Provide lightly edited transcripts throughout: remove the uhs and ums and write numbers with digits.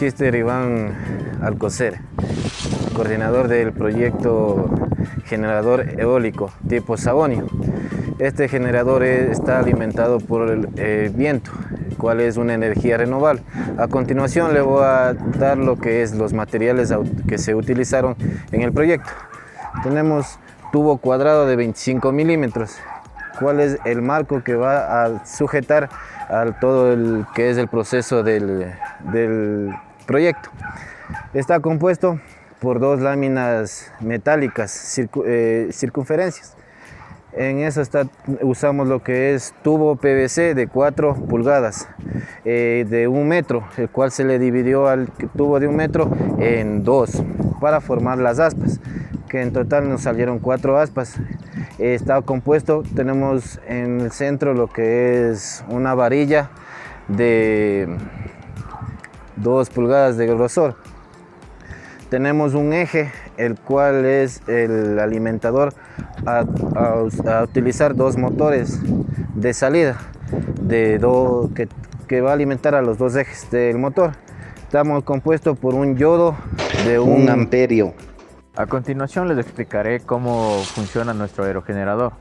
Magister Iván Alcocer, coordinador del proyecto generador eólico tipo Savonio. Este generador está alimentado por el viento, el cual es una energía renovable. A continuación le voy a dar lo que es los materiales que se utilizaron en el proyecto. Tenemos tubo cuadrado de 25 milímetros, cuál es el marco que va a sujetar a todo el que es el proceso del proyecto. Está compuesto por dos láminas metálicas circunferencias. En eso usamos lo que es tubo PVC de 4 pulgadas de 1 metro, el cual se le dividió al tubo de 1 metro en dos para formar las aspas, que en total nos salieron 4 aspas. Está compuesto, tenemos en el centro lo que es una varilla de 2 pulgadas de grosor. Tenemos un eje, el cual es el alimentador a utilizar 2 motores de salida que va a alimentar a los 2 ejes del motor. Estamos compuestos por un yodo de 1 amperio. A continuación les explicaré cómo funciona nuestro aerogenerador,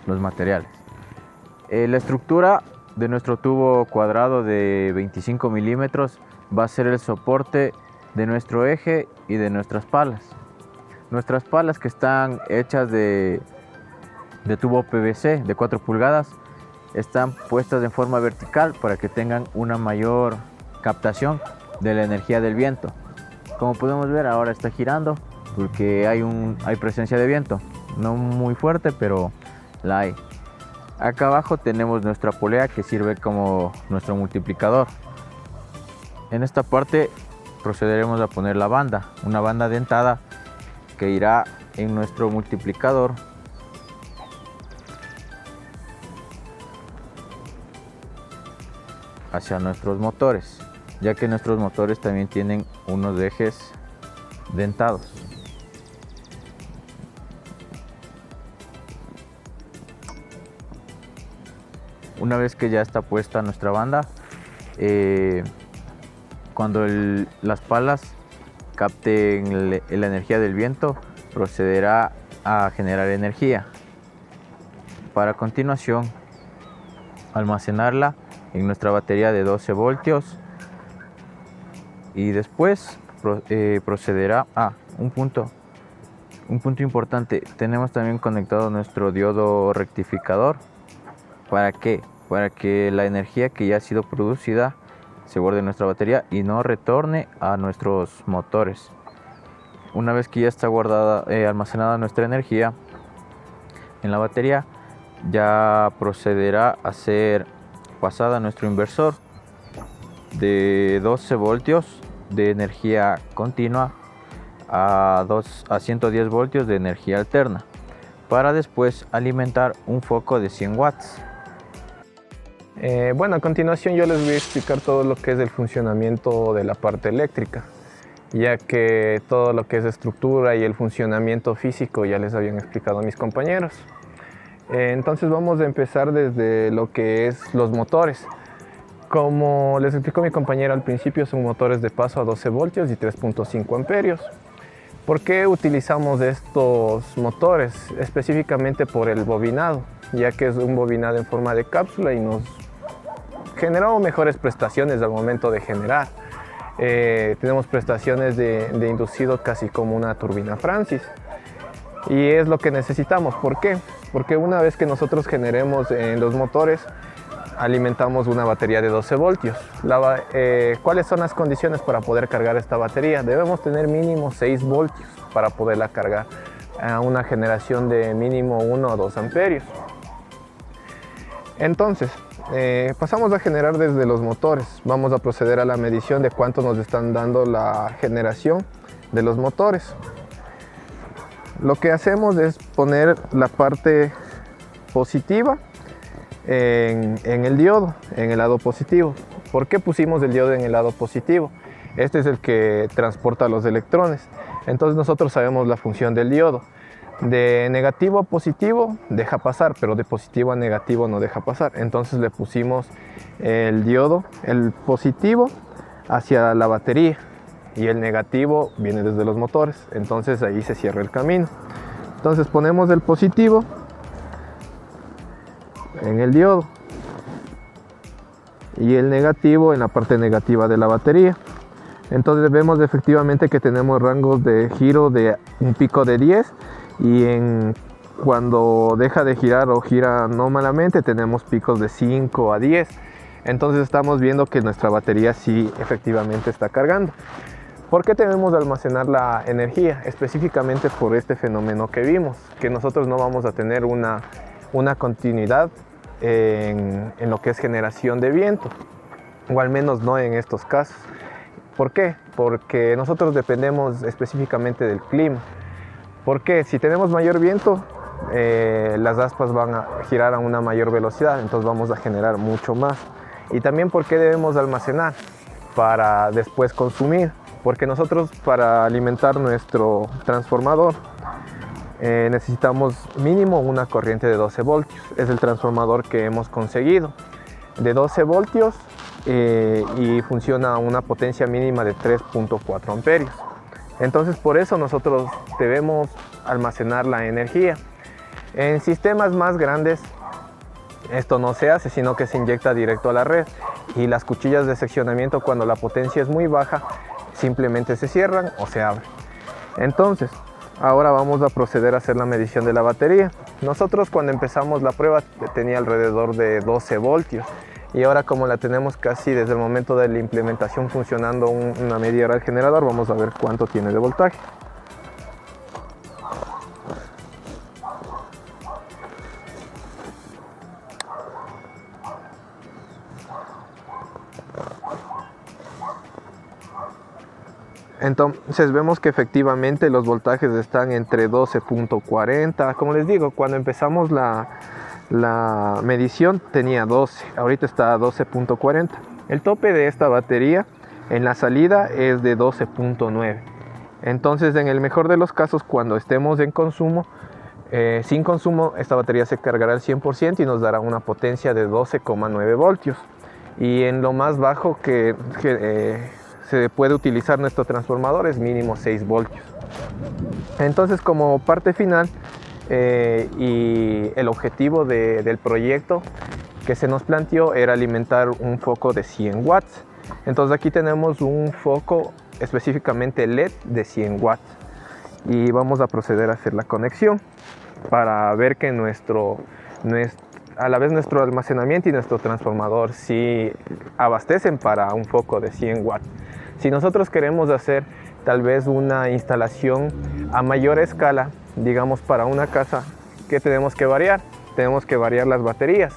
los materiales. La estructura de nuestro tubo cuadrado de 25 milímetros va a ser el soporte de nuestro eje y de nuestras palas. Nuestras palas, que están hechas de tubo PVC de 4 pulgadas, están puestas en forma vertical para que tengan una mayor captación de la energía del viento. Como podemos ver, ahora está girando porque hay presencia de viento, no muy fuerte, pero la hay. Acá abajo tenemos nuestra polea, que sirve como nuestro multiplicador. En esta parte procederemos a poner la banda, una banda dentada que irá en nuestro multiplicador hacia nuestros motores, ya que nuestros motores también tienen unos ejes dentados. Una vez que ya está puesta nuestra banda, cuando las palas capten la energía del viento, procederá a generar energía para a continuación almacenarla en nuestra batería de 12 voltios y después procederá a un punto importante. Tenemos también conectado nuestro diodo rectificador. ¿Para qué? Para que la energía que ya ha sido producida se guarde en nuestra batería y no retorne a nuestros motores. Una vez que ya está guardada, almacenada nuestra energía en la batería, ya procederá a ser pasada a nuestro inversor de 12 voltios de energía continua a 110 voltios de energía alterna, para después alimentar un foco de 100 watts. Bueno, a continuación yo les voy a explicar todo lo que es el funcionamiento de la parte eléctrica, ya que todo lo que es estructura y el funcionamiento físico ya les habían explicado a mis compañeros. Entonces vamos a empezar desde lo que es los motores. Como les explicó mi compañero al principio, son motores de paso a 12 voltios y 3.5 amperios. ¿Por qué utilizamos estos motores? Específicamente por el bobinado, ya que es un bobinado en forma de cápsula y nos generó mejores prestaciones al momento de generar. Tenemos prestaciones de inducido casi como una turbina Francis. Y es lo que necesitamos. ¿Por qué? Porque una vez que nosotros generemos en los motores, alimentamos una batería de 12 voltios. ¿Cuáles son las condiciones para poder cargar esta batería? Debemos tener mínimo 6 voltios para poderla cargar a una generación de mínimo 1 o 2 amperios. Entonces, pasamos a generar desde los motores. Vamos a proceder a la medición de cuánto nos están dando la generación de los motores. Lo que hacemos es poner la parte positiva en el diodo, en el lado positivo. ¿Por qué pusimos el diodo en el lado positivo? Este es el que transporta los electrones. Entonces nosotros sabemos la función del diodo. De negativo a positivo deja pasar, pero de positivo a negativo no deja pasar. Entonces le pusimos el diodo, el positivo, hacia la batería y el negativo viene desde los motores, entonces ahí se cierra el camino. Entonces ponemos el positivo en el diodo y el negativo en la parte negativa de la batería. Entonces vemos efectivamente que tenemos rangos de giro de un pico de 10 y cuando deja de girar o gira normalmente tenemos picos de 5 a 10. Entonces estamos viendo que nuestra batería sí efectivamente está cargando. ¿Por qué debemos almacenar la energía? Específicamente por este fenómeno que vimos, que nosotros no vamos a tener una continuidad en lo que es generación de viento, o al menos no en estos casos. ¿Por qué? Porque nosotros dependemos específicamente del clima. ¿Por qué? Si tenemos mayor viento, las aspas van a girar a una mayor velocidad, entonces vamos a generar mucho más. Y también ¿por qué debemos almacenar? Para después consumir. Porque nosotros para alimentar nuestro transformador necesitamos mínimo una corriente de 12 voltios. Es el transformador que hemos conseguido de 12 voltios y funciona a una potencia mínima de 3.4 amperios. Entonces por eso nosotros debemos almacenar la energía. En sistemas más grandes esto no se hace, sino que se inyecta directo a la red, y las cuchillas de seccionamiento, cuando la potencia es muy baja, simplemente se cierran o se abren. Entonces ahora vamos a proceder a hacer la medición de la batería. Nosotros cuando empezamos la prueba tenía alrededor de 12 voltios y ahora, como la tenemos casi desde el momento de la implementación funcionando una media hora del generador, vamos a ver cuánto tiene de voltaje. Entonces vemos que efectivamente los voltajes están entre 12.40. Como les digo, cuando empezamos la medición tenía 12, ahorita está a 12.40. El tope de esta batería en la salida es de 12.9. Entonces, en el mejor de los casos, cuando estemos en consumo, sin consumo, esta batería se cargará al 100% y nos dará una potencia de 12,9 voltios. Y en lo más bajo que se puede utilizar nuestro transformador es mínimo 6 voltios. Entonces, como parte final y el objetivo del proyecto que se nos planteó era alimentar un foco de 100 watts. Entonces aquí tenemos un foco específicamente LED de 100 watts y vamos a proceder a hacer la conexión para ver que a la vez nuestro almacenamiento y nuestro transformador sí abastecen para un foco de 100 watts. Si nosotros queremos hacer tal vez una instalación a mayor escala, digamos para una casa, ¿qué tenemos que variar? Tenemos que variar las baterías.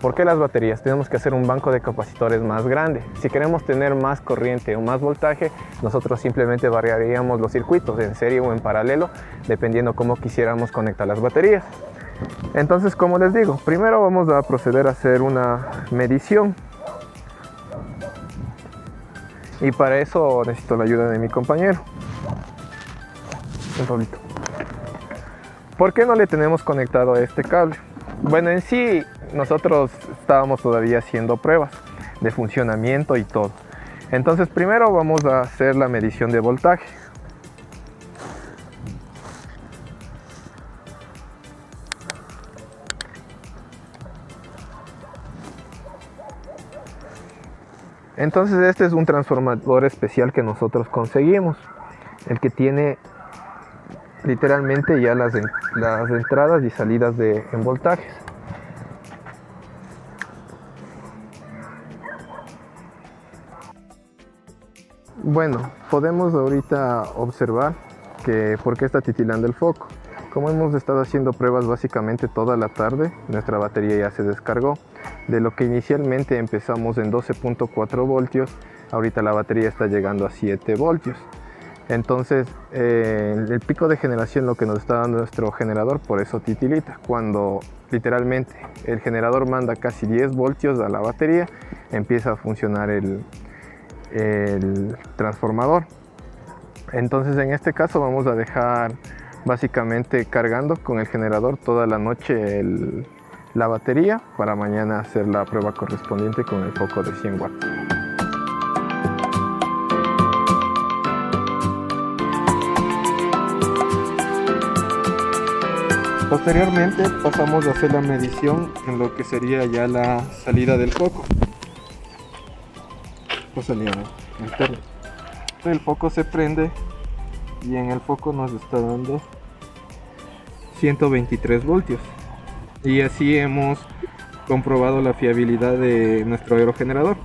¿Por qué las baterías? Tenemos que hacer un banco de capacitores más grande. Si queremos tener más corriente o más voltaje, nosotros simplemente variaríamos los circuitos en serie o en paralelo, dependiendo cómo quisiéramos conectar las baterías. Entonces, como les digo, primero vamos a proceder a hacer una medición. Y para eso necesito la ayuda de mi compañero. Un poquito. ¿Por qué no le tenemos conectado este cable? Bueno, en sí nosotros estábamos todavía haciendo pruebas de funcionamiento y todo. Entonces primero vamos a hacer la medición de voltaje. Entonces este es un transformador especial que nosotros conseguimos, el que tiene literalmente ya las entradas y salidas en voltajes. Bueno, podemos ahorita observar que por qué está titilando el foco. Como hemos estado haciendo pruebas básicamente toda la tarde, nuestra batería ya se descargó. De lo que inicialmente empezamos en 12.4 voltios, ahorita la batería está llegando a 7 voltios. Entonces el pico de generación lo que nos está dando nuestro generador, por eso titilita. Cuando literalmente el generador manda casi 10 voltios a la batería, empieza a funcionar el transformador. Entonces en este caso vamos a dejar básicamente cargando con el generador toda la noche la batería para mañana hacer la prueba correspondiente con el foco de 100 watts. Posteriormente pasamos a hacer la medición en lo que sería ya la salida del foco. O salida interna. El foco se prende y en el foco nos está dando 123 voltios. Y así hemos comprobado la fiabilidad de nuestro aerogenerador.